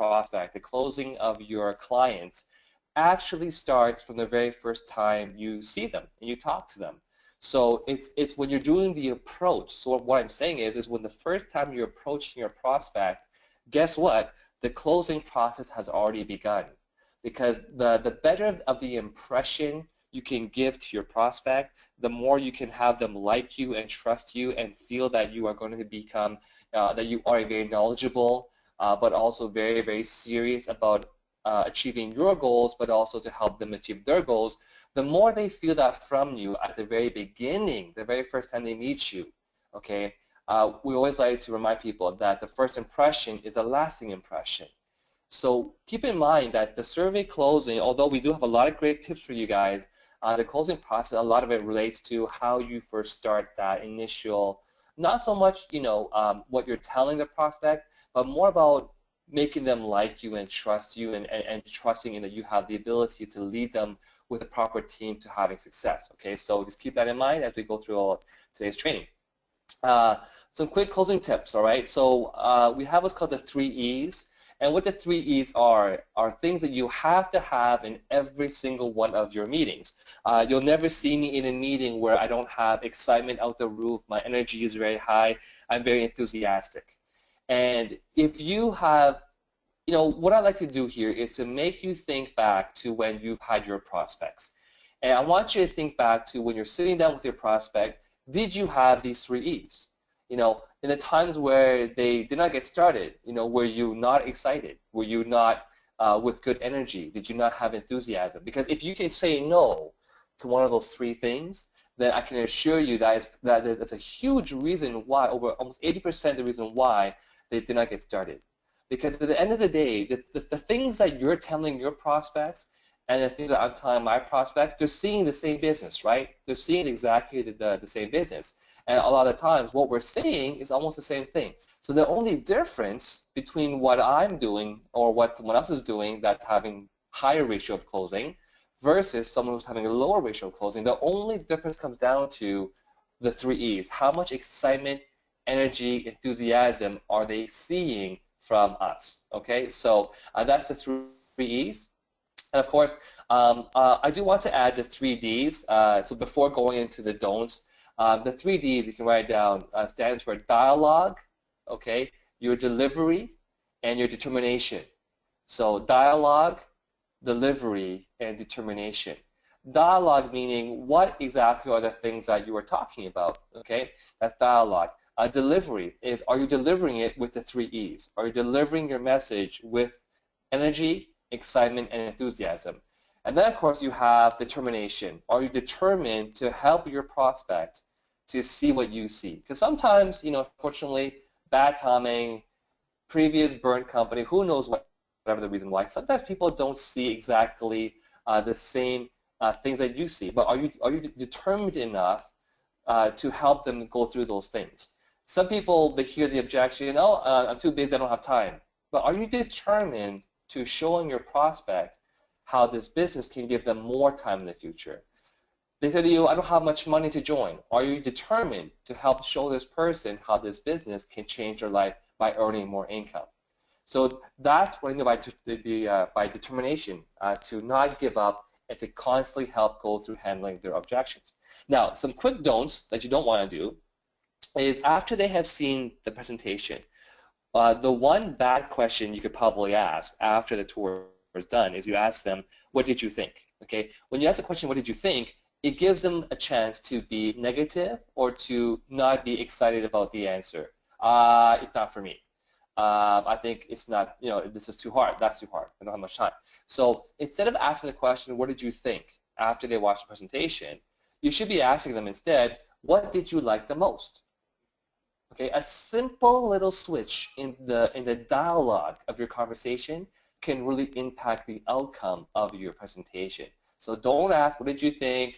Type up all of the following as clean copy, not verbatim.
prospect, the closing of your clients, actually starts from the very first time you see them and you talk to them. So it's when you're doing the approach. So what I'm saying is when the first time you're approaching your prospect, guess what? The closing process has already begun, because the better of the impression you can give to your prospect, the more you can have them like you and trust you and feel that you are going to become, that you are very knowledgeable, but also very, very serious about achieving your goals, but also to help them achieve their goals. The more they feel that from you at the very beginning, the very first time they meet you, okay? We always like to remind people that the first impression is a lasting impression. So keep in mind that the survey closing, although we do have a lot of great tips for you guys, the closing process, a lot of it relates to how you first start that initial, not so much, what you're telling the prospect, but more about making them like you and trust you, and trusting in that you have the ability to lead them with a proper team to having success. Okay, so just keep that in mind as we go through all today's training. Some quick closing tips, all right? So we have what's called the 3 E's. And what the 3 E's are things that you have to have in every single one of your meetings. You'll never see me in a meeting where I don't have excitement out the roof, my energy is very high, I'm very enthusiastic. And if you have, what I like to do here is to make you think back to when you've had your prospects. And I want you to think back to when you're sitting down with your prospect, did you have these 3 E's? In the times where they did not get started, were you not excited? Were you not with good energy? Did you not have enthusiasm? Because if you can say no to one of those 3 things, then I can assure you that that's a huge reason why, over almost 80% of the reason why they did not get started. Because at the end of the day, the things that you're telling your prospects and the things that I'm telling my prospects, they're seeing the same business, right? They're seeing exactly the same business. And a lot of times what we're saying is almost the same thing. So the only difference between what I'm doing or what someone else is doing that's having higher ratio of closing versus someone who's having a lower ratio of closing, the only difference comes down to the 3 E's. How much excitement, energy, enthusiasm are they seeing from us? Okay, so that's the 3 E's. And of course, I do want to add the 3 D's. So before going into the don'ts, the 3 D's you can write down stands for dialogue, okay, your delivery, and your determination. So dialogue, delivery, and determination. Dialogue meaning what exactly are the things that you are talking about, okay? That's dialogue. Delivery is, are you delivering it with the 3 E's? Are you delivering your message with energy, excitement, and enthusiasm? And then, of course, you have determination. Are you determined to help your prospect to see what you see? Because sometimes, unfortunately, bad timing, previous burnt company, who knows whatever the reason why, sometimes people don't see exactly the same things that you see. But are you determined enough to help them go through those things? Some people, they hear the objection, oh, I'm too busy, I don't have time. But are you determined to showing your prospect how this business can give them more time in the future? They say to you, I don't have much money to join. Are you determined to help show this person how this business can change their life by earning more income? So that's what I mean by determination, to not give up and to constantly help go through handling their objections. Now, some quick don'ts that you don't want to do is after they have seen the presentation, the one bad question you could probably ask after the tour is done is you ask them, what did you think? Okay, when you ask the question, what did you think, it gives them a chance to be negative or to not be excited about the answer. It's not for me. I think it's not, this is too hard, that's too hard, I don't have much time. So instead of asking the question, what did you think, after they watch the presentation, you should be asking them instead, what did you like the most? Okay, a simple little switch in the dialogue of your conversation can really impact the outcome of your presentation. So don't ask, what did you think,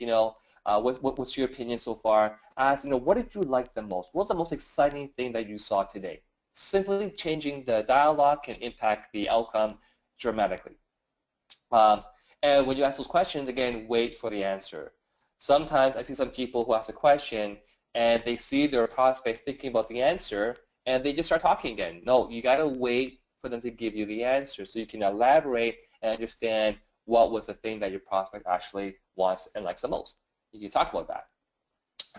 what's your opinion so far? Ask, what did you like the most? What's the most exciting thing that you saw today? Simply changing the dialogue can impact the outcome dramatically. And when you ask those questions, again, wait for the answer. Sometimes I see some people who ask a question and they see their prospect thinking about the answer and they just start talking again. No, you got to wait for them to give you the answer so you can elaborate and understand what was the thing that your prospect actually wants and likes the most. You can talk about that.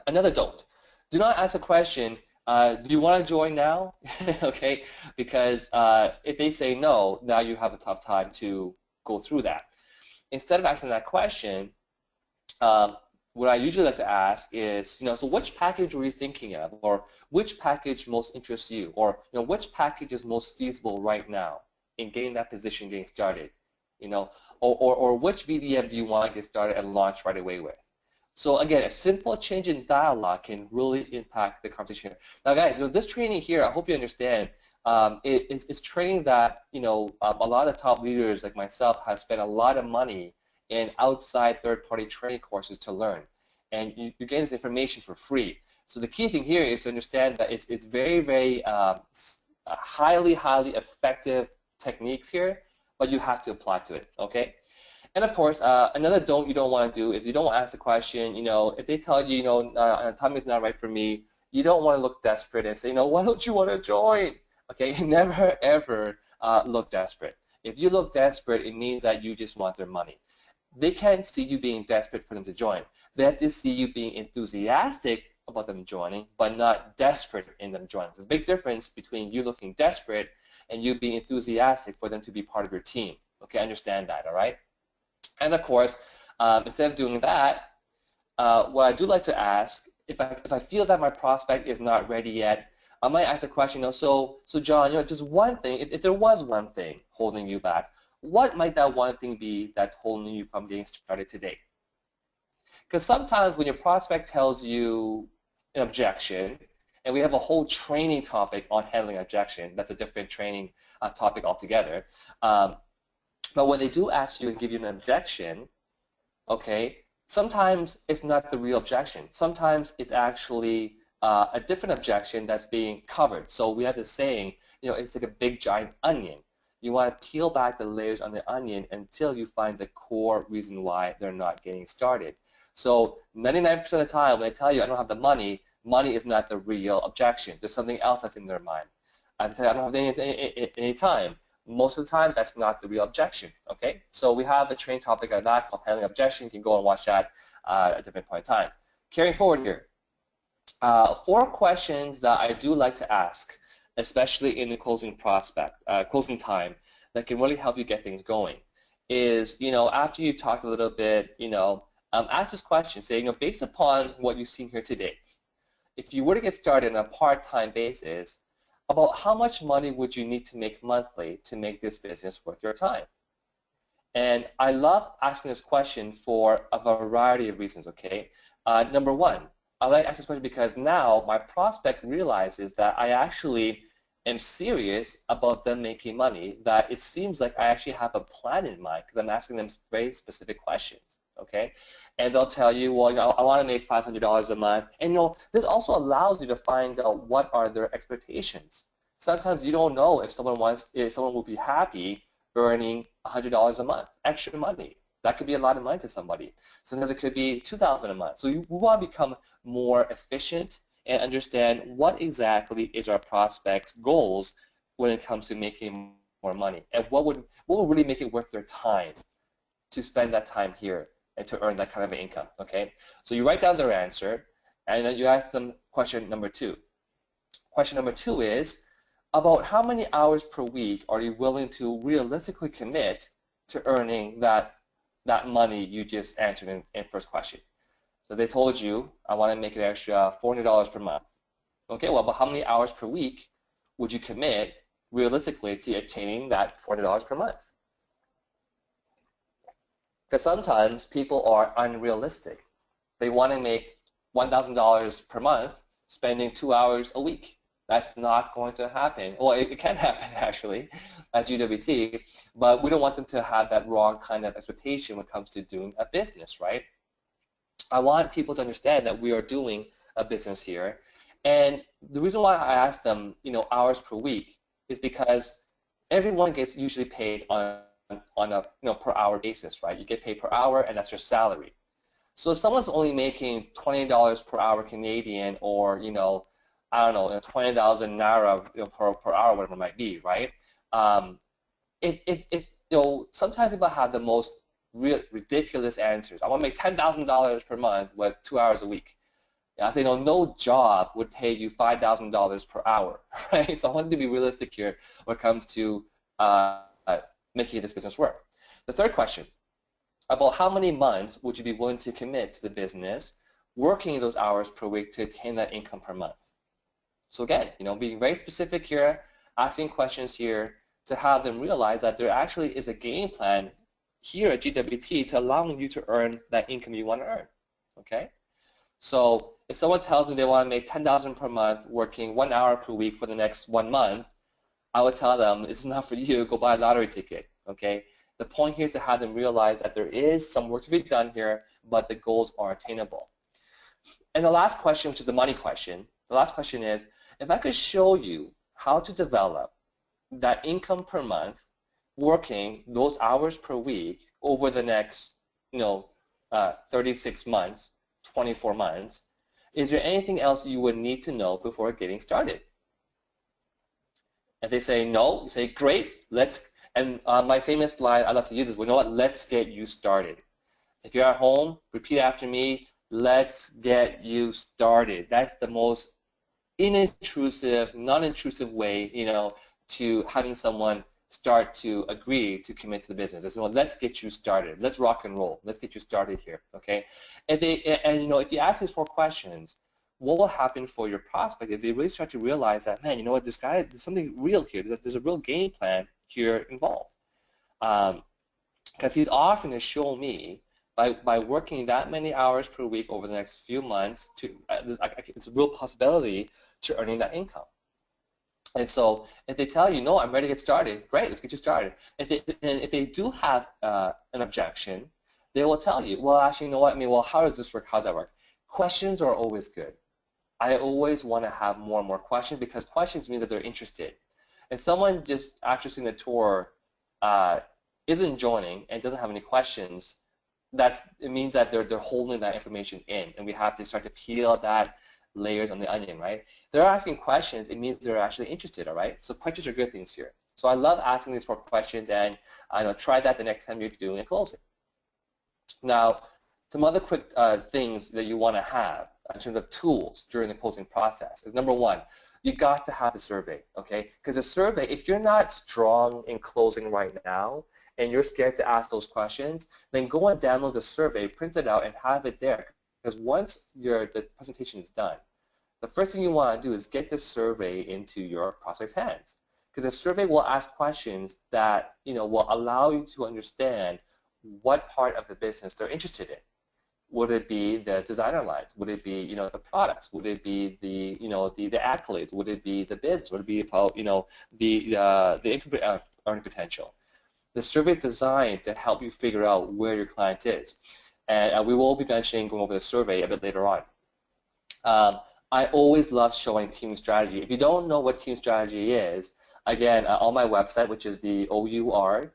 Another don't. Do not ask a question, do you want to join now? Okay, because if they say no, now you have a tough time to go through that. Instead of asking that question, what I usually like to ask is, so which package were you thinking of, or which package most interests you, or which package is most feasible right now in getting that position, getting started, or which VDM do you want to get started and launch right away with? So again, a simple change in dialogue can really impact the conversation. Now, guys, this training here, I hope you understand, it's training that a lot of the top leaders like myself have spent a lot of money in outside third-party training courses to learn, and you get this information for free. So the key thing here is to understand that it's very, very highly effective techniques here, but you have to apply to it. Okay. And of course, another don't you don't want to do is you don't want to ask the question, if they tell you, time is not right for me, you don't want to look desperate and say, why don't you want to join? Okay, never ever look desperate. If you look desperate, it means that you just want their money. They can't see you being desperate for them to join. They have to see you being enthusiastic about them joining, but not desperate in them joining. There's a big difference between you looking desperate and you being enthusiastic for them to be part of your team. Okay, understand that, all right? And of course, instead of doing that, what I do like to ask, if I feel that my prospect is not ready yet, I might ask a question, so John, if there's one thing, if there was one thing holding you back, what might that one thing be that's holding you from getting started today? Because sometimes when your prospect tells you an objection, and we have a whole training topic on handling objection, that's a different training topic altogether. But when they do ask you and give you an objection, okay, sometimes it's not the real objection. Sometimes it's actually a different objection that's being covered. So we have this saying, it's like a big giant onion. You want to peel back the layers on the onion until you find the core reason why they're not getting started. So 99% of the time when they tell you I don't have the money, money is not the real objection. There's something else that's in their mind. I say I don't have any time. Most of the time, that's not the real objection, okay? So we have a training topic on that called handling objection. You can go and watch that at a different point in time. Carrying forward here, 4 questions that I do like to ask, especially in the closing time, that can really help you get things going, is, after you've talked a little bit, ask this question. Say, based upon what you've seen here today, if you were to get started on a part-time basis, about how much money would you need to make monthly to make this business worth your time? And I love asking this question for a variety of reasons, okay? Number one, I like to ask this question because now my prospect realizes that I actually am serious about them making money, that it seems like I actually have a plan in mind because I'm asking them very specific questions. Okay, and they'll tell you, well, I want to make $500 a month, and this also allows you to find out what are their expectations. Sometimes you don't know if someone will be happy earning $100 a month, extra money. That could be a lot of money to somebody. Sometimes it could be $2,000 a month. So we want to become more efficient and understand what exactly is our prospects' goals when it comes to making more money, and what will really make it worth their time to spend that time here and to earn that kind of income, okay? So you write down their answer, and then you ask them question number 2. Question number 2 is, about how many hours per week are you willing to realistically commit to earning that money you just answered in first question? So they told you, I want to make an extra $400 per month. Okay, well, but how many hours per week would you commit realistically to attaining that $400 per month? Because sometimes people are unrealistic. They want to make $1,000 per month spending 2 hours a week. That's not going to happen. Well, it can happen actually at GWT, but we don't want them to have that wrong kind of expectation when it comes to doing a business, right? I want people to understand that we are doing a business here. And the reason why I ask them, hours per week is because everyone gets usually paid on a per hour basis, right? You get paid per hour, and that's your salary. So if someone's only making $20 per hour Canadian, or I don't know, 20,000 naira per hour, whatever it might be, right? Um, if you know, sometimes people have the most ridiculous answers. I want to make $10,000 per month with 2 hours a week. I say, no job would pay you $5,000 per hour, right? So I wanted to be realistic here when it comes to making this business work. The third question, about how many months would you be willing to commit to the business, working those hours per week to attain that income per month? So again, being very specific here, asking questions here to have them realize that there actually is a game plan here at GWT to allowing you to earn that income you want to earn, okay? So if someone tells me they want to make $10,000 per month working 1 hour per week for the next 1 month, I would tell them it's not for you, go buy a lottery ticket, okay? The point here is to have them realize that there is some work to be done here, but the goals are attainable. And the last question, which is the money question, the last question is, if I could show you how to develop that income per month working those hours per week over the next 36 months, 24 months, is there anything else you would need to know before getting started? If they say no, you say great, and my famous line I love to use is, well, you know what, let's get you started. If you're at home, repeat after me, let's get you started. That's the most inintrusive, non-intrusive way, to having someone start to agree to commit to the business. It's, let's get you started. Let's rock and roll. Let's get you started here, okay? And if you ask these 4 questions, what will happen for your prospect is they really start to realize that, man, you know what, this guy, there's something real here. There's a real game plan here involved. Because he's offering to show me by working that many hours per week over the next few months, it's a real possibility to earning that income. And so if they tell you, no, I'm ready to get started, great, let's get you started. If they do have an objection, they will tell you, well, actually, you know what, well, how does this work? How does that work? Questions are always good. I always want to have more and more questions because questions mean that they're interested. If someone just after seeing the tour isn't joining and doesn't have any questions, it means that they're holding that information in, and we have to start to peel that layers on the onion, right? If they're asking questions, it means they're actually interested, all right? So questions are good things here. So I love asking these 4 questions, and try that the next time you're doing a closing. Now, some other quick things that you want to have in terms of tools during the closing process is, number 1, you got to have the survey, okay? Because the survey, if you're not strong in closing right now and you're scared to ask those questions, then go and download the survey, print it out, and have it there. Because once the presentation is done, the first thing you want to do is get the survey into your prospect's hands. Because the survey will ask questions that will allow you to understand what part of the business they're interested in. Would it be the designer lines? Would it be the products? Would it be the the accolades? Would it be the business? Would it be about the earning potential? The survey is designed to help you figure out where your client is, and we will be going over the survey a bit later on. I always love showing team strategy. If you don't know what team strategy is, again, on my website, which is the OURGWT.com,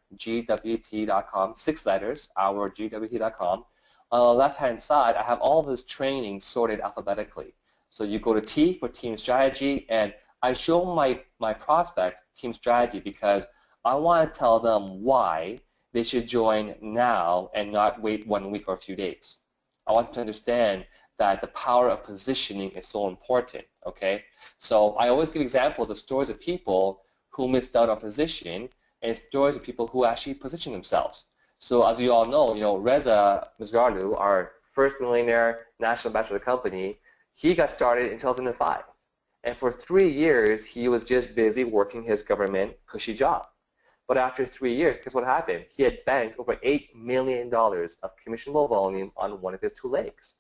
6 letters, OurGWT.com. On the left-hand side, I have all this training sorted alphabetically. So you go to T for team strategy, and I show my prospects team strategy because I want to tell them why they should join now and not wait 1 week or a few days. I want them to understand that the power of positioning is so important, okay? So I always give examples of stories of people who missed out on position and stories of people who actually position themselves. So as you all know, Reza Mizgarlu, our first millionaire national ambassador of the company, he got started in 2005. And for 3 years, he was just busy working his government cushy job. But after 3 years, guess what happened? He had banked over $8 million of commissionable volume on one of his 2 legs.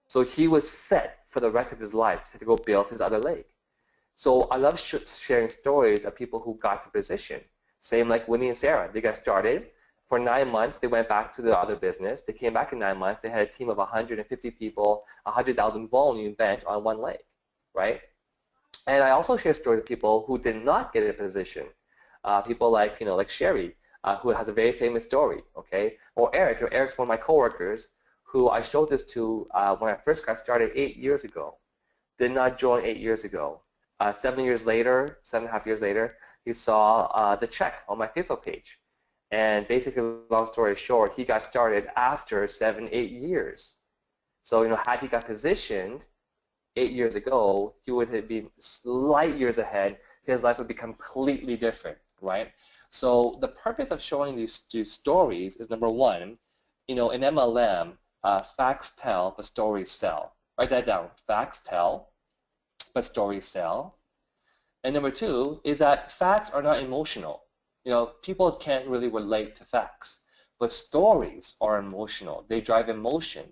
So he was set for the rest of his life to go build his other leg. So I love sharing stories of people who got to position. Same like Winnie and Sarah. They got started. For 9 months, they went back to the other business. They came back in 9 months. They had a team of 150 people, 100,000 volume banked on 1 leg, right? And I also share stories of people who did not get a position. People like, like Sherry, who has a very famous story, okay? Or Eric. Eric's one of my coworkers who I showed this to when I first got started 8 years ago. Did not join 8 years ago. 7 years later, 7.5 years later, he saw the check on my Facebook page. And basically, long story short, he got started after 7, 8 years. So, had he got positioned 8 years ago, he would have been light years ahead. His life would be completely different, right? So the purpose of showing these stories is, number one, in MLM, facts tell, but stories sell. Write that down. Facts tell, but stories sell. And number two is that facts are not emotional. People can't really relate to facts, but stories are emotional. They drive emotion.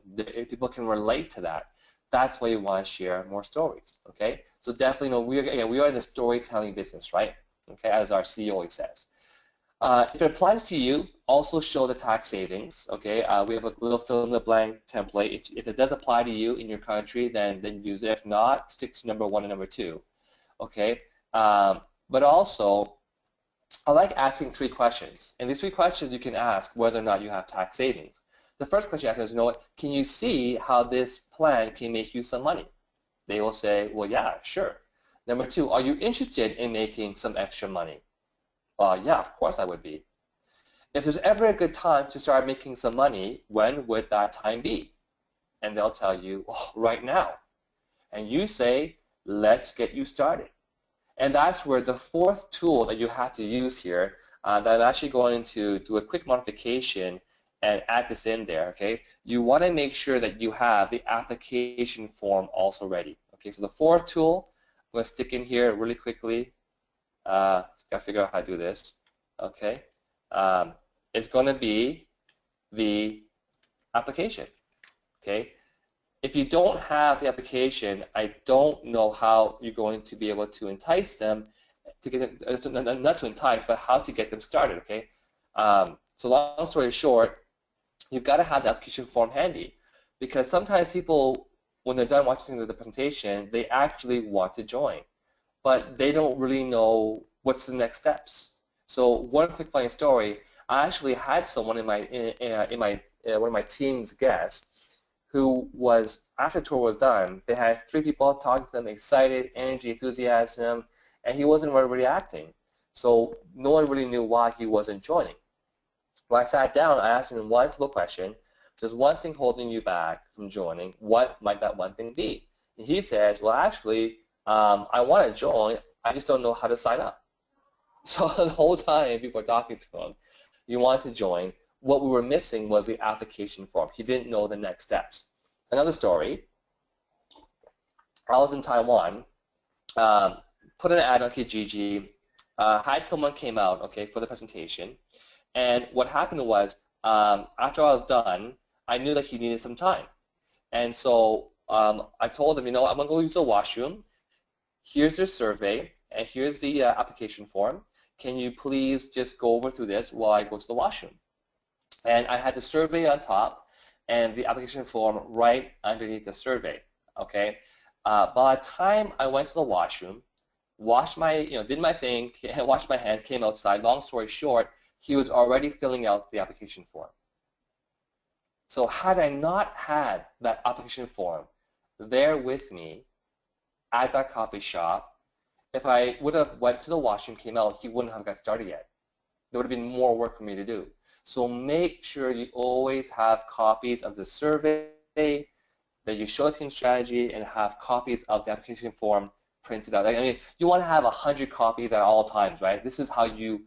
People can relate to that. That's why you want to share more stories. Okay, so definitely, we are in the storytelling business, right? Okay, as our CEO always says. If it applies to you, also show the tax savings. Okay, we have a little fill in the blank template. If it does apply to you in your country, then use it. If not, stick to number 1 and number 2. Okay, but also, I like asking 3 questions. And these 3 questions you can ask whether or not you have tax savings. The first question you ask is, can you see how this plan can make you some money? They will say, well, yeah, sure. Number 2, are you interested in making some extra money? Yeah, of course I would be. If there's ever a good time to start making some money, when would that time be? And they'll tell you, oh, right now. And you say, let's get you started. And that's where the 4th tool that you have to use here, that I'm actually going to do a quick modification and add this in there, okay? You want to make sure that you have the application form also ready. Okay, so the 4th tool, I'm going to stick in here really quickly. Got to figure out how to do this. Okay, it's going to be the application. Okay, if you don't have the application, I don't know how you're going to be able to entice them to get them, not to entice, but how to get them started. Okay, so long story short, you've got to have the application form handy, because sometimes people, when they're done watching the presentation, they actually want to join, but they don't really know what's the next steps. So one quick funny story, I actually had someone in my one of my team's guests who was, after the tour was done, they had 3 people talking to them, excited, energy, enthusiasm, and he wasn't really reacting. So no one really knew why he wasn't joining. When I sat down, I asked him one simple question: there's one thing holding you back from joining. What might that one thing be? And he says, well, actually, I want to join, I just don't know how to sign up. So the whole time people are talking to him, you want to join. What we were missing was the application form. He didn't know the next steps. Another story, I was in Taiwan, put an ad on Kijiji, had someone came out, okay, for the presentation, and what happened was, after I was done, I knew that he needed some time. And so I told him, I'm going to go use the washroom. Here's your survey, and here's the application form. Can you please just go over through this while I go to the washroom? And I had the survey on top and the application form right underneath the survey. Okay. By the time I went to the washroom, washed my, did my thing, washed my hand, came outside. Long story short, he was already filling out the application form. So had I not had that application form there with me at that coffee shop, if I would have went to the washroom, came out, he wouldn't have got started yet. There would have been more work for me to do. So make sure you always have copies of the survey, that you show the team strategy, and have copies of the application form printed out. I mean, you want to have 100 copies at all times, right? This is how you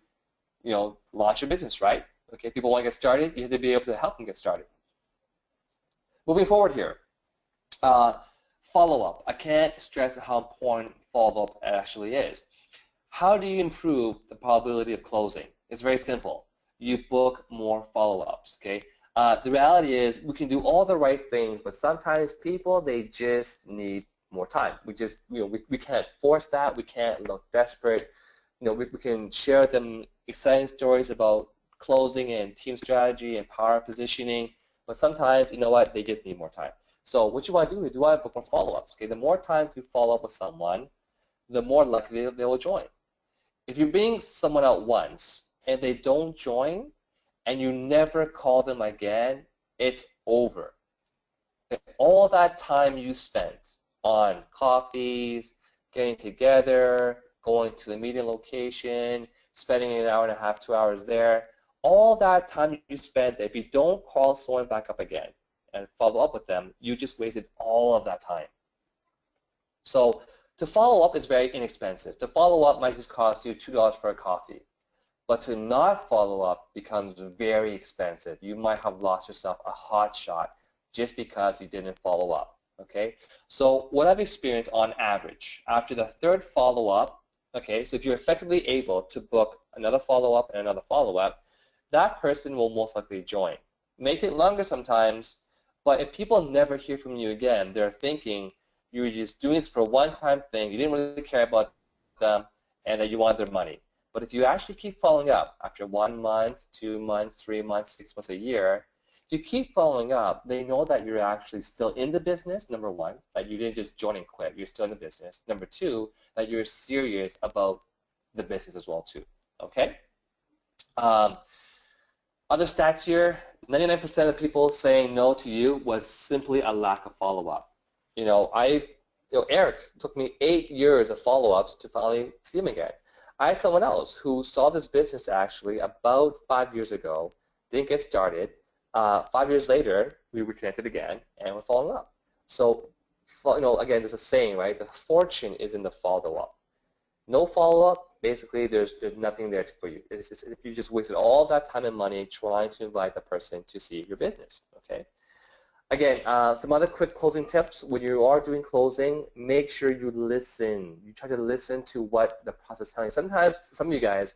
launch a business, right? Okay, people want to get started, you have to be able to help them get started. Moving forward here, follow-up. I can't stress how important follow-up actually is. How do you improve the probability of closing? It's very simple. You book more follow-ups, okay? The reality is we can do all the right things, but sometimes people, they just need more time. We just, we can't force that. We can't look desperate. We can share them exciting stories about closing and team strategy and power positioning, but sometimes, they just need more time. So what you want to do is you want to book more follow-ups, okay? The more times you follow up with someone, the more likely they will join. If you bring someone out once and they don't join and you never call them again, it's over. All that time you spent on coffees, getting together, going to the meeting location, spending an hour and a half, 2 hours there. All that time you spent, if you don't call someone back up again and follow up with them, you just wasted all of that time. So to follow up is very inexpensive. To follow up might just cost you $2 for a coffee. But to not follow up becomes very expensive. You might have lost yourself a hot shot just because you didn't follow up, okay? So what I've experienced on average, after the third follow-up, okay, so if you're effectively able to book another follow-up and another follow-up, that person will most likely join. It may take longer sometimes, but if people never hear from you again, they're thinking you were just doing this for a one-time thing, you didn't really care about them, and that you want their money. But if you actually keep following up after 1 month, 2 months, 3 months, 6 months, a year, if you keep following up, they know that you're actually still in the business, number one, that you didn't just join and quit, you're still in the business. Number two, that you're serious about the business as well too, okay? Other stats here, 99% of people saying no to you was simply a lack of follow-up. Eric took me 8 years of follow-ups to finally see him again. I had someone else who saw this business actually about 5 years ago, didn't get started. 5 years later, we reconnected again, and we're following up. So, again, there's a saying, right? The fortune is in the follow-up. No follow-up, basically, there's nothing there for you. You just wasted all that time and money trying to invite the person to see your business, okay? Again, some other quick closing tips. When you are doing closing, make sure you listen. You try to listen to what the process is telling you. Sometimes, some of you guys,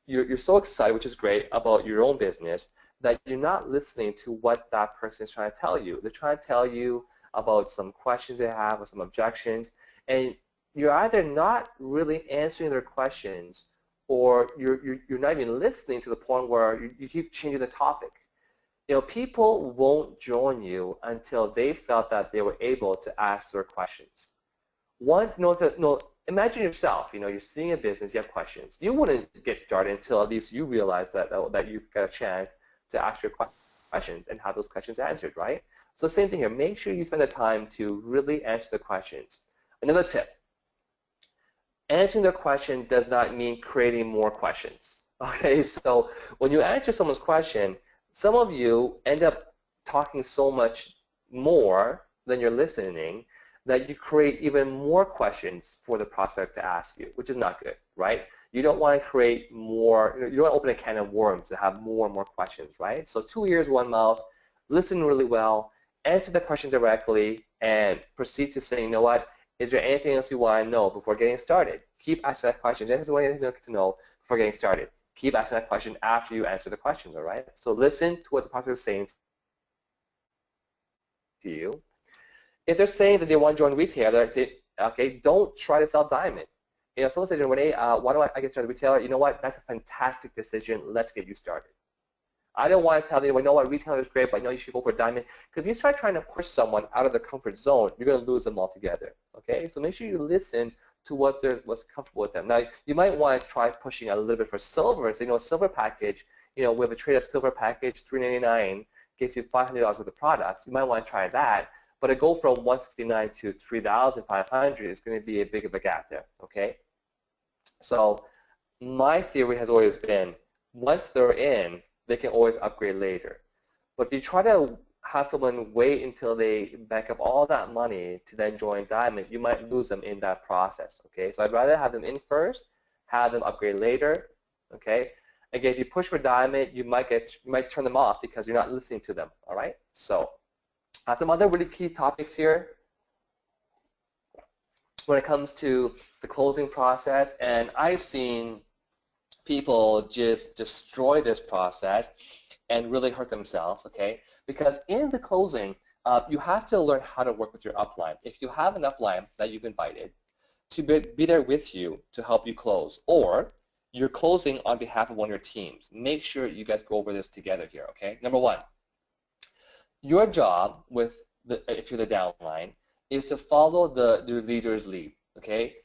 you're so excited, which is great, about your own business that you're not listening to what that person is trying to tell you. They're trying to tell you about some questions they have or some objections, and you're either not really answering their questions or you're not even listening to the point where you keep changing the topic. People won't join you until they felt that they were able to ask their questions. Imagine yourself, you're seeing a business, you have questions. You wouldn't get started until at least you realize that you've got a chance to ask your questions and have those questions answered, right? So same thing here. Make sure you spend the time to really answer the questions. Another tip, answering the question does not mean creating more questions, okay? So when you answer someone's question, some of you end up talking so much more than you're listening that you create even more questions for the prospect to ask you, which is not good, right? You don't want to create more, you don't want to open a can of worms to have more and more questions, right? So 2 ears, 1 mouth, listen really well, answer the question directly, and proceed to say, you know what, is there anything else you want to know before getting started? Keep asking that question. This is what you need to know before getting started. Keep asking that question after you answer the questions, all right? So listen to what the prospect is saying to you. If they're saying that they want to join retailer, say, okay, don't try to sell diamond. Someone says, Rene, why do I get started retailer? You know what? That's a fantastic decision. Let's get you started. I don't want to tell you, well, you know what, retailer is great, but you should go for diamond. Because if you start trying to push someone out of their comfort zone, you're going to lose them altogether. Okay? So make sure you listen to what's comfortable with them. Now, you might want to try pushing a little bit for silver. So, silver package, we have a trade-up silver package, $399, gets you $500 worth of products. You might want to try that. But to go from $169 to $3,500 is going to be a big of a gap there. Okay? So my theory has always been, once they're in, they can always upgrade later. But if you try to have someone wait until they bank up all that money to then join diamond, you might lose them in that process, okay? So I'd rather have them in first, have them upgrade later, okay? Again, if you push for diamond, you might turn them off because you're not listening to them, all right? So some other really key topics here when it comes to the closing process, and I've seen people just destroy this process and really hurt themselves, okay? Because in the closing, you have to learn how to work with your upline. If you have an upline that you've invited to be there with you to help you close, or you're closing on behalf of one of your teams, make sure you guys go over this together here, okay? Number one, your job if you're the downline is to follow the leader's lead, okay?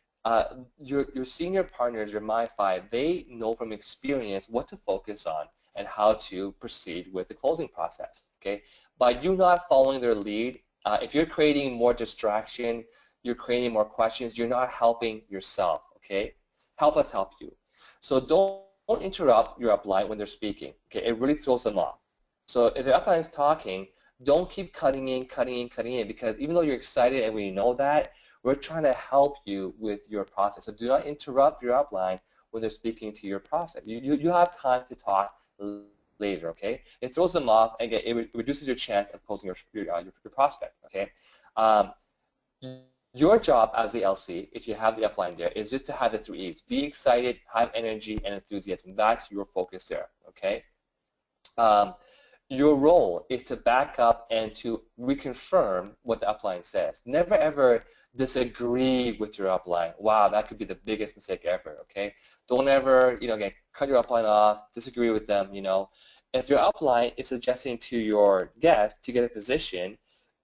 Your senior partners, your MI5, they know from experience what to focus on and how to proceed with the closing process, okay? By you not following their lead, if you're creating more distraction, you're creating more questions, you're not helping yourself, okay? help us help you. So don't interrupt your upline when they're speaking. Okay, it really throws them off. So if the upline is talking, don't keep cutting in, because even though you're excited and we know that, we're trying to help you with your process. So do not interrupt your upline when they're speaking to your prospect. You have time to talk later, okay? It throws them off, and again, it reduces your chance of closing your prospect, okay? Um, your job as the LC, if you have the upline there, is just to have the 3 E's. Be excited, have energy, and enthusiasm. That's your focus there, okay? Your role is to back up and to reconfirm what the upline says. Never ever disagree with your upline. Wow, that could be the biggest mistake ever, okay? Don't ever, again, cut your upline off, disagree with them, If your upline is suggesting to your guest to get a position,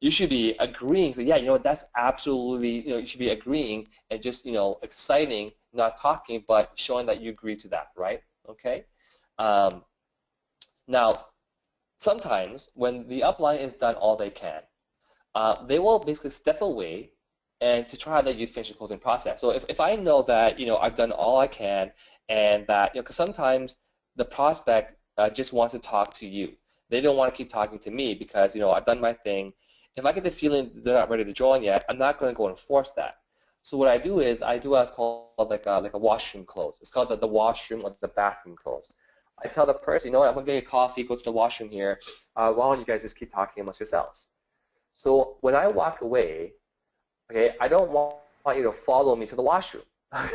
you should be agreeing. So yeah, that's absolutely, you should be agreeing and just, exciting, not talking, but showing that you agree to that, right? Okay. Now, sometimes when the upline is done all they can, they will basically step away and to try that you finish the closing process. So if I know that, I've done all I can, and that, because sometimes the prospect just wants to talk to you. They don't want to keep talking to me because, I've done my thing. If I get the feeling they're not ready to join yet, I'm not going to go and force that. So what I do is I do what's called like a washroom close. It's called the washroom or the bathroom close. I tell the person, I'm going to get a coffee, go to the washroom here. Why don't you guys just keep talking amongst yourselves? So when I walk away, okay, I don't want you to follow me to the washroom.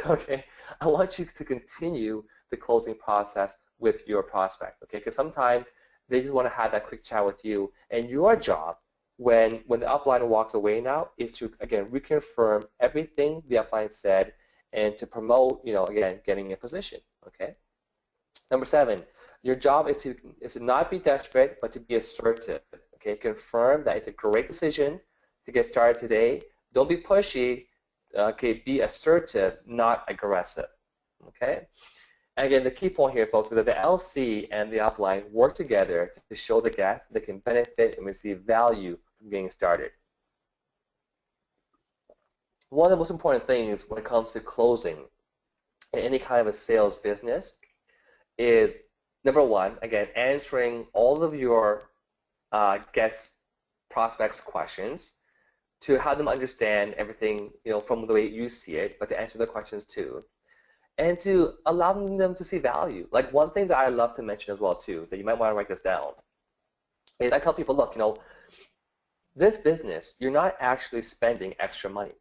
Okay, I want you to continue the closing process with your prospect. Okay, because sometimes they just want to have that quick chat with you, and your job when the upline walks away now is to again reconfirm everything the upline said and to promote, again, getting a position. Okay. Number 7, your job is to not be desperate, but to be assertive. Okay, confirm that it's a great decision to get started today. Don't be pushy. Okay, be assertive, not aggressive. Okay. And again, the key point here, folks, is that the LC and the upline work together to show the guests they can benefit and receive value from getting started. One of the most important things when it comes to closing in any kind of a sales business is, number 1, again, answering all of your guest prospects' questions to have them understand everything, from the way you see it, but to answer their questions too, and to allow them to see value. Like one thing that I love to mention as well too, that you might want to write this down, is I tell people, look, this business, you're not actually spending extra money,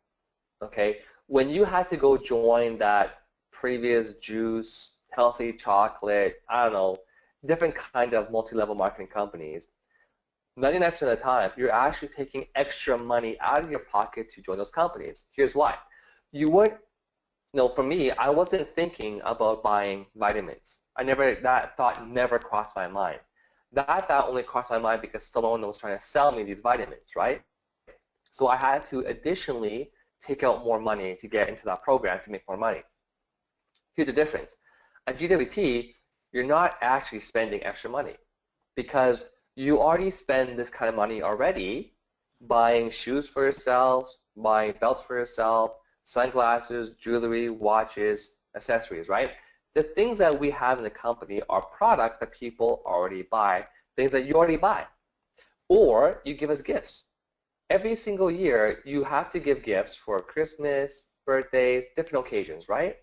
okay? When you had to go join that previous juice, healthy chocolate, I don't know, different kind of multi-level marketing companies, 99% of the time, you're actually taking extra money out of your pocket to join those companies. Here's why. You weren't, for me, I wasn't thinking about buying vitamins. That thought never crossed my mind. That thought only crossed my mind because someone was trying to sell me these vitamins, right? So I had to additionally take out more money to get into that program to make more money. Here's the difference. At GWT, you're not actually spending extra money because you already spend this kind of money already buying shoes for yourself, buying belts for yourself, sunglasses, jewelry, watches, accessories, right? The things that we have in the company are products that people already buy, things that you already buy. Or you give us gifts. Every single year, you have to give gifts for Christmas, birthdays, different occasions, right?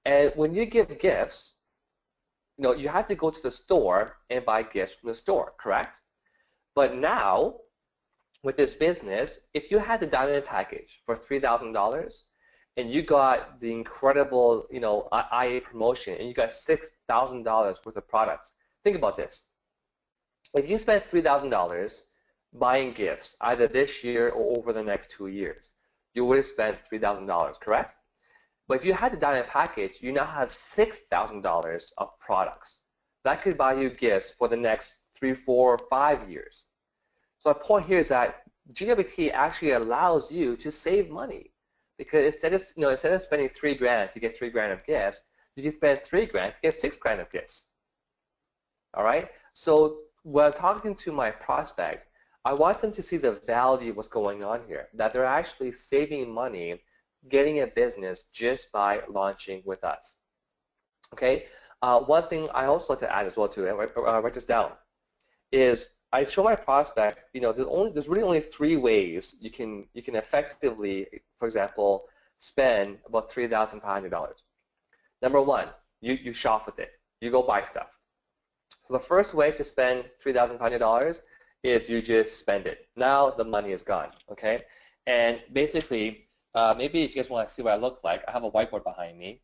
And when you give gifts, you have to go to the store and buy gifts from the store, correct? But now, with this business, if you had the diamond package for $3,000 and you got the incredible, IA promotion and you got $6,000 worth of products, think about this. If you spent $3,000 buying gifts either this year or over the next 2 years, you would have spent $3,000, correct? But if you had the diamond package, you now have $6,000 of products. That could buy you gifts for the next 3, 4, 5 years. So my point here is that GWT actually allows you to save money because instead of spending $3,000 to get $3,000 of gifts, you can spend $3,000 to get $6,000 of gifts. All right. So when I'm talking to my prospect, I want them to see the value of what's going on here, that they're actually saving money getting a business just by launching with us. Okay. One thing I also like to add as well too, and write this down, is I show my prospect, there's really only three ways you can effectively, for example, spend about $3,500. Number one, you shop with it. You go buy stuff. So the first way to spend $3,500 is you just spend it. Now the money is gone, okay? And basically, maybe if you guys want to see what I look like, I have a whiteboard behind me.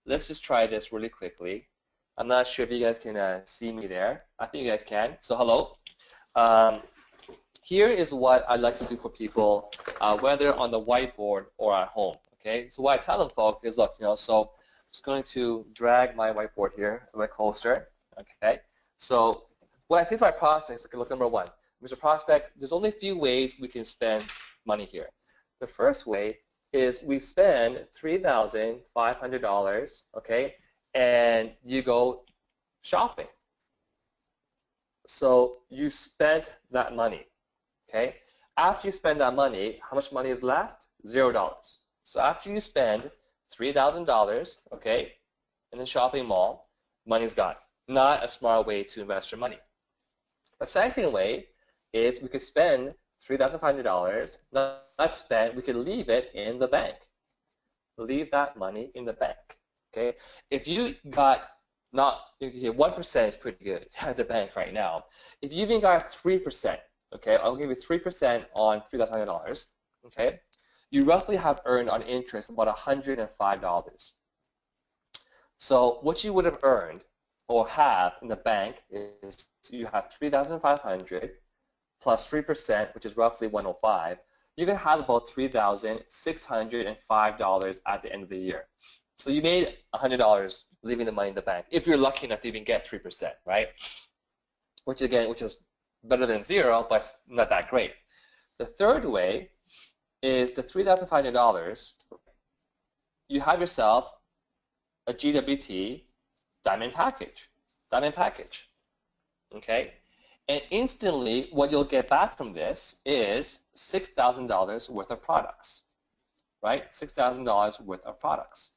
Let's just try this really quickly. I'm not sure if you guys can see me there. I think you guys can. So hello. Here is what I like to do for people, whether on the whiteboard or at home. Okay. So what I tell them, folks, is look, so I'm just going to drag my whiteboard here a bit closer. Okay. So what I say to my prospects, okay, look, number one, Mr. Prospect, there's only a few ways we can spend money here. The first way is we spend $3,500, okay, and you go shopping. So you spent that money, okay? After you spend that money, how much money is left? $0. So after you spend $3,000, okay, in the shopping mall, money's gone. Not a smart way to invest your money. The second way is we could spend $3,500, not spend, we could leave it in the bank. Leave that money in the bank, okay? If you got 1% is pretty good at the bank right now. If you even got 3%, okay, I'll give you 3% on $3,500, okay, you roughly have earned on interest about $105. So what you would have earned or have in the bank is you have $3,500 plus 3%, which is roughly $105. You're going to have about $3,605 at the end of the year. So you made $100 leaving the money in the bank, if you're lucky enough to even get 3%, right? Which is better than zero, but not that great. The third way is the $3,500, you have yourself a GWT diamond package, okay? And instantly, what you'll get back from this is $6,000 worth of products, right? $6,000 worth of products.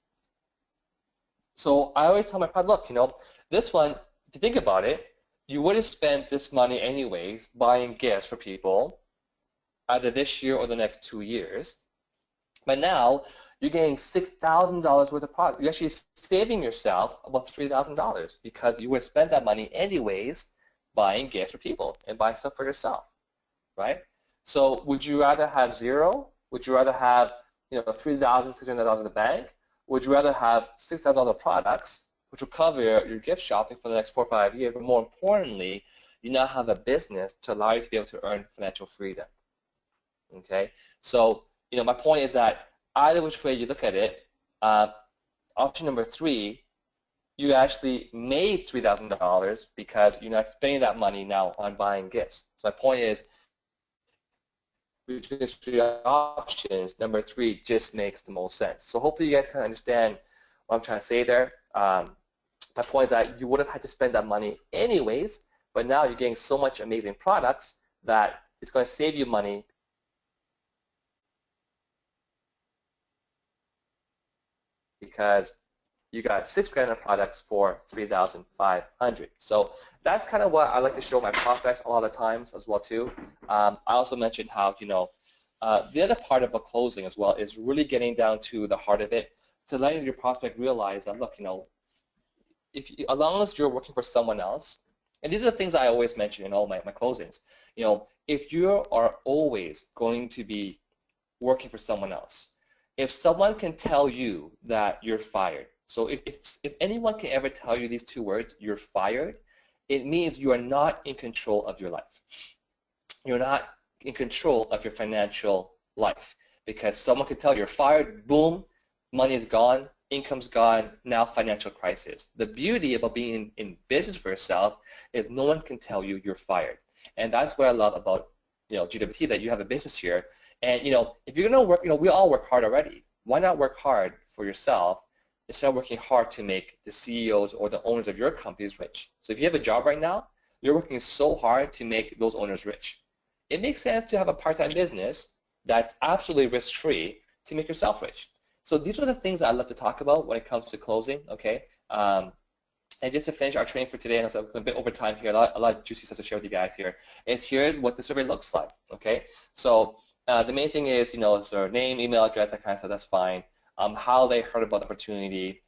So I always tell my client, look, this one, if you think about it, you would have spent this money anyways buying gifts for people either this year or the next 2 years. But now you're getting $6,000 worth of product. You're actually saving yourself about $3,000 because you would have spent that money anyways buying gifts for people and buying stuff for yourself, right? So would you rather have zero? Would you rather have $3,600 in the bank? Would you rather have $6,000 products, which will cover your gift shopping for the next 4 or 5 years, but more importantly, you now have a business to allow you to be able to earn financial freedom, okay? So, my point is that either which way you look at it, option number 3, you actually made $3,000 because you're not spending that money now on buying gifts. So my point is, between these 3 options, number 3 just makes the most sense. So hopefully you guys can understand what I'm trying to say there. My point is that you would have had to spend that money anyways, but now you're getting so much amazing products that it's going to save you money because you got $6,000 of products for $3,500. So that's kind of what I like to show my prospects a lot of times as well too. I also mentioned how the other part of a closing as well is really getting down to the heart of it to letting your prospect realize that look, as long as you're working for someone else, and these are the things I always mention in all my closings. If you are always going to be working for someone else, if someone can tell you that you're fired. So if anyone can ever tell you these 2 words, you're fired, it means you are not in control of your life. You're not in control of your financial life because someone can tell you you're fired, boom, money is gone, income's gone, now financial crisis. The beauty about being in business for yourself is no one can tell you you're fired. And that's what I love about GWT, is that you have a business here. And if you're gonna work, we all work hard already. Why not work hard for yourself instead of working hard to make the CEOs or the owners of your companies rich? So if you have a job right now, you're working so hard to make those owners rich. It makes sense to have a part-time business that's absolutely risk-free to make yourself rich. So these are the things I love to talk about when it comes to closing, okay? And just to finish our training for today, and I'm a bit over time here, a lot of juicy stuff to share with you guys here, is here's what the survey looks like, okay? So the main thing is, is their name, email address, that kind of stuff, that's fine. How they heard about the opportunity.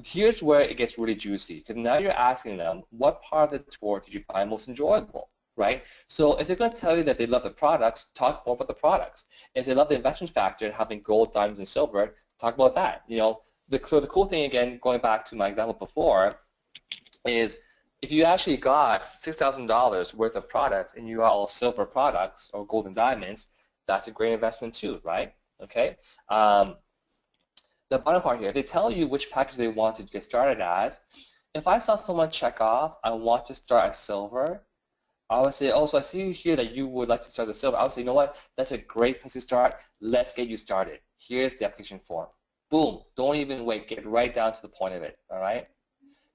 Here's where it gets really juicy, because now you're asking them, what part of the tour did you find most enjoyable, right? So if they're going to tell you that they love the products, talk more about the products. If they love the investment factor, having gold, diamonds, and silver, talk about that. The cool thing, again, going back to my example before, is if you actually got $6,000 worth of products and you got all silver products or gold and diamonds, that's a great investment too, right? Okay. The bottom part here, if they tell you which package they want to get started as, if I saw someone check off, I want to start at silver, I would say, oh, so I see here that you would like to start as silver. I would say, you know what? That's a great place to start. Let's get you started. Here's the application form. Boom. Don't even wait. Get right down to the point of it. All right?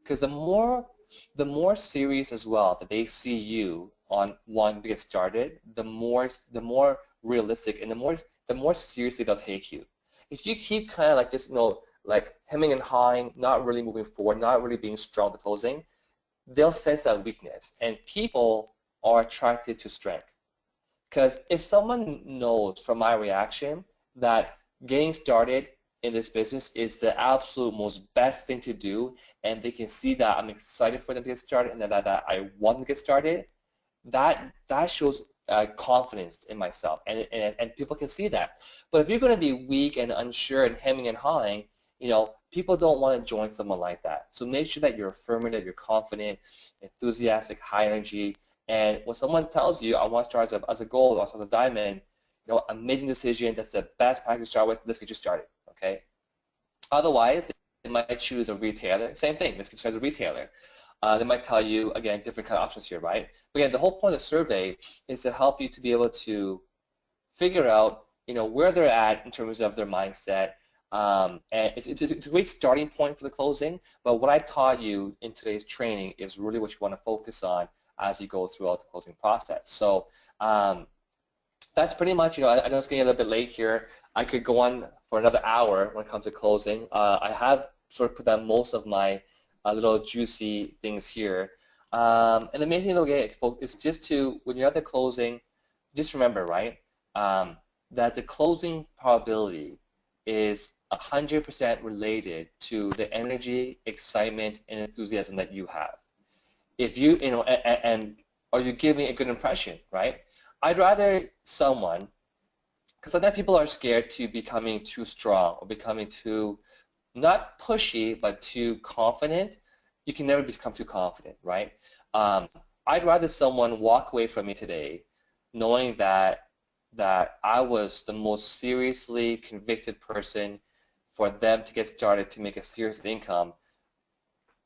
Because the more serious as well that they see you on wanting to get started, the more realistic and the more seriously they'll take you. If you keep kind of like just like hemming and hawing, not really moving forward, not really being strong at the closing, they'll sense that weakness, and people are attracted to strength. Because if someone knows from my reaction that getting started in this business is the absolute most best thing to do, and they can see that I'm excited for them to get started and that I want to get started, that shows confidence in myself, and people can see that. But if you're going to be weak and unsure and hemming and hawing, people don't want to join someone like that. So make sure that you're affirmative, you're confident, enthusiastic, high energy. And when someone tells you, I want to start as a gold or as a diamond, amazing decision. That's the best package to start with. Let's get you started, okay? Otherwise, they might choose a retailer. Same thing. Let's get you as a retailer. They might tell you, again, different kind of options here, right? But again, the whole point of the survey is to help you to be able to figure out, where they're at in terms of their mindset. And it's a great starting point for the closing. But what I taught you in today's training is really what you want to focus on as you go throughout the closing process. So that's pretty much, I know it's getting a little bit late here. I could go on for another hour when it comes to closing. I have sort of put down most of my little juicy things here. And the main thing, though, folks, is just to, when you're at the closing, just remember, right, that the closing probability is 100% related to the energy, excitement, and enthusiasm that you have. If you, and are you giving a good impression, right? I'd rather someone, because sometimes people are scared to becoming too strong or becoming too, not pushy, but too confident. You can never become too confident, right? I'd rather someone walk away from me today knowing that I was the most seriously convicted person for them to get started to make a serious income,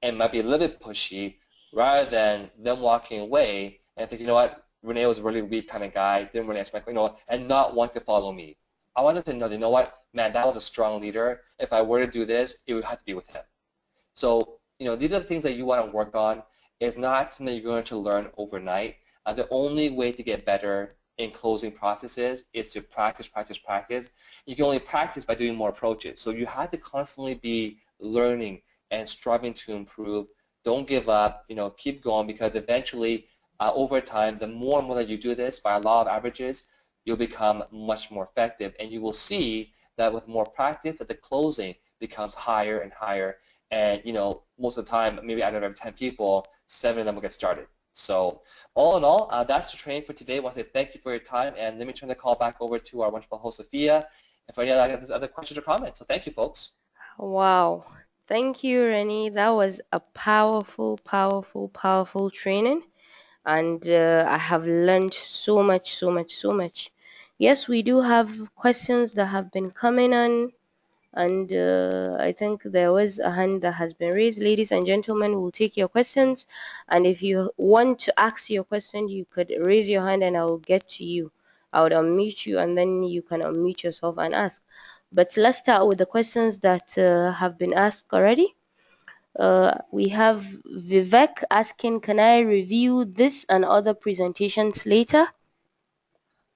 and might be a little bit pushy, rather than them walking away and think, you know what, Rene was a really weak kind of guy, didn't really answer my question, and not want to follow me. I want them to know, you know what, man, that was a strong leader. If I were to do this, it would have to be with him. So, these are the things that you want to work on. It's not something you're going to learn overnight. The only way to get better in closing processes is to practice, practice, practice. You can only practice by doing more approaches. So you have to constantly be learning and striving to improve. Don't give up, keep going, because eventually, over time, the more and more that you do this, by a law of averages, you'll become much more effective, and you will see that with more practice, that the closing becomes higher and higher. And most of the time, maybe out of every 10 people, 7 of them will get started. So all in all, that's the training for today. I want to say thank you for your time, and let me turn the call back over to our wonderful host, Sophia, and for any other questions or comments. So thank you, folks. Wow. Thank you, Rene. That was a powerful, powerful, powerful training. And I have learned so much, so much, so much. Yes, we do have questions that have been coming on, and I think there was a hand that has been raised. Ladies and gentlemen, we'll take your questions, and if you want to ask your question, you could raise your hand and I will get to you. I would unmute you, and then you can unmute yourself and ask. But let's start with the questions that have been asked already. We have Vivek asking, can I review this and other presentations later?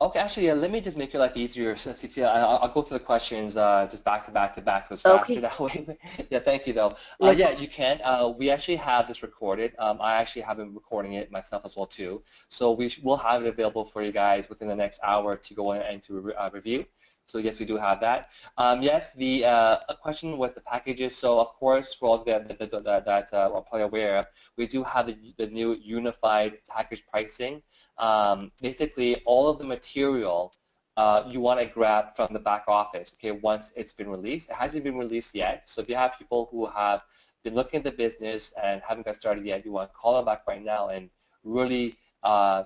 Okay, actually, let me just make your life easier. So, if you, I'll go through the questions just back to back to back, so it's faster Okay, that way. Yeah, thank you, though. no Yeah, problem. you can. We actually have this recorded. I actually have been recording it myself as well too. So will have it available for you guys within the next hour to go in and to review. So yes, we do have that. Yes, the a question with the packages. So of course, for all of them that are probably aware of, we do have the new unified package pricing. Basically, all of the material you want to grab from the back office, okay, once it's been released. It hasn't been released yet. So if you have people who have been looking at the business and haven't got started yet, you want to call them back right now and really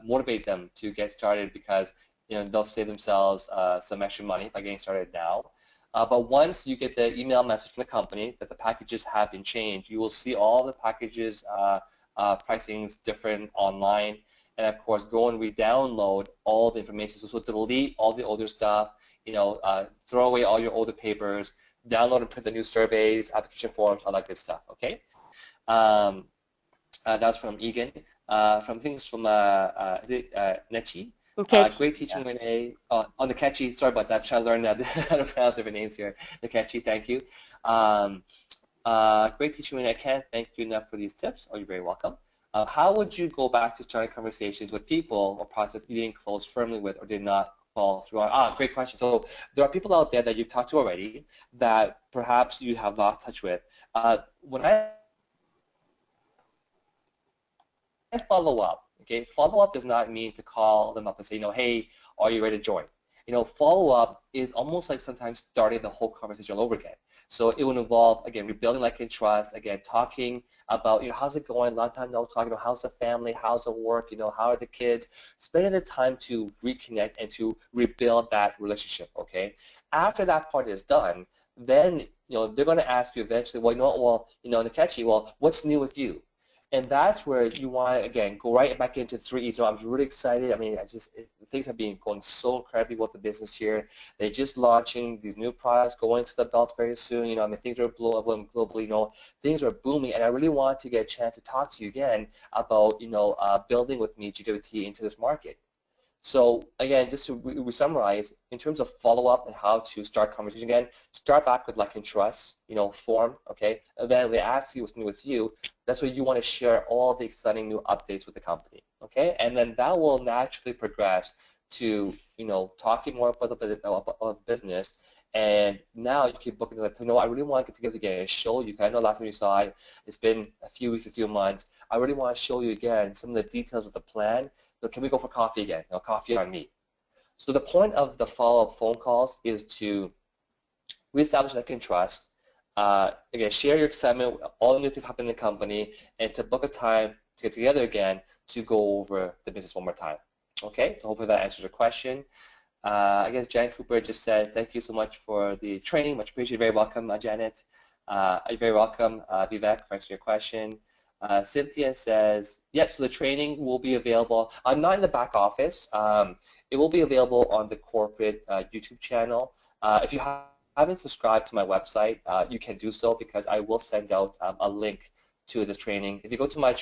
motivate them to get started because they'll save themselves some extra money by getting started now. But once you get the email message from the company that the packages have been changed, you will see all the packages pricings different online, and of course go and re-download all the information. So delete all the older stuff, throw away all your older papers, download and print the new surveys, application forms, all that good stuff. Okay. Um, that's from Egan. From things from is it Nechi? Okay, Great teaching, Rene. On the Catchy, sorry about that. Trying to learn how to pronounce different names here. The Catchy, thank you. Um, Great teaching, Rene. I can't thank you enough for these tips. Oh, you're very welcome. How would you go back to starting conversations with people or prospects you didn't close firmly with or did not follow through on? Great question. So there are people out there that you've talked to already that perhaps you have lost touch with. When I follow up, okay, follow up does not mean to call them up and say, hey, are you ready to join? Follow up is almost like sometimes starting the whole conversation all over again. So it will involve, again, rebuilding like and trust, again, talking about, how's it going? A lot of times no talking about how's the family, how's the work, how are the kids, spending the time to reconnect and to rebuild that relationship, okay? After that part is done, then, they're going to ask you eventually, well, Nkechi, well, what's new with you? And that's where you want to, again, go right back into 3E. So I'm really excited. I mean, things have been going so incredibly with the business here. They're just launching these new products, going to the belts very soon. I mean, things are blowing globally, things are booming. And I really want to get a chance to talk to you again about, building with me GWT into this market. So again, just to summarize, in terms of follow-up and how to start conversation again, start back with like and trust, form, okay? And then they ask you what's new with you. That's where you want to share all the exciting new updates with the company, okay? And then that will naturally progress to, talking more about the business. And now you keep booking like, I really want to get together again and show you. 'Cause I know last time you saw it, it's been a few weeks, a few months. I really want to show you again some of the details of the plan. So can we go for coffee again? Coffee on me. So the point of the follow-up phone calls is to reestablish that can trust. Again, share your excitement, all the new things happening in the company, and to book a time to get together again to go over the business one more time. Okay, so hopefully that answers your question. I guess Jan Cooper just said, thank you so much for the training. Much appreciated. Very welcome, Janet. You're very welcome, Vivek, for answering your question. Cynthia says, yep, so the training will be available. I'm not in the back office. It will be available on the corporate YouTube channel. If you haven't subscribed to my website, you can do so because I will send out a link to this training. If you go to my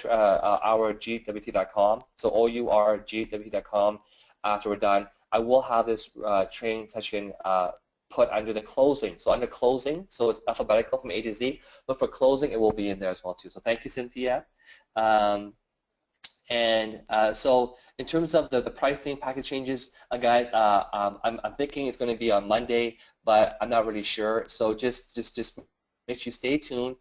ourgwt.com, so ourgwt.com, after we're done, I will have this training session put under the closing. So under closing, so it's alphabetical from A to Z. Look for closing, it will be in there as well too. So thank you, Cynthia. Um, and so in terms of the pricing package changes, guys, I'm thinking it's going to be on Monday, but I'm not really sure. So just make sure you stay tuned.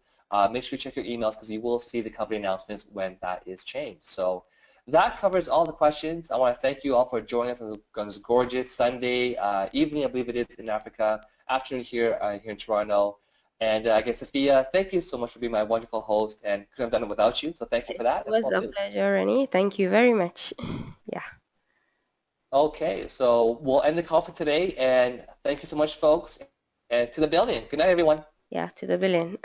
Make sure you check your emails because you will see the company announcements when that is changed. So that covers all the questions. I want to thank you all for joining us on this gorgeous Sunday evening, I believe it is in Africa, afternoon here in Toronto. And again, Sophia, thank you so much for being my wonderful host, and couldn't have done it without you. So thank you for It that as was well a too. pleasure, Rene. Thank you very much. Yeah, Okay, so we'll end the call for today, and thank you so much, folks, and to the building. Good night, everyone. yeah, to the billion.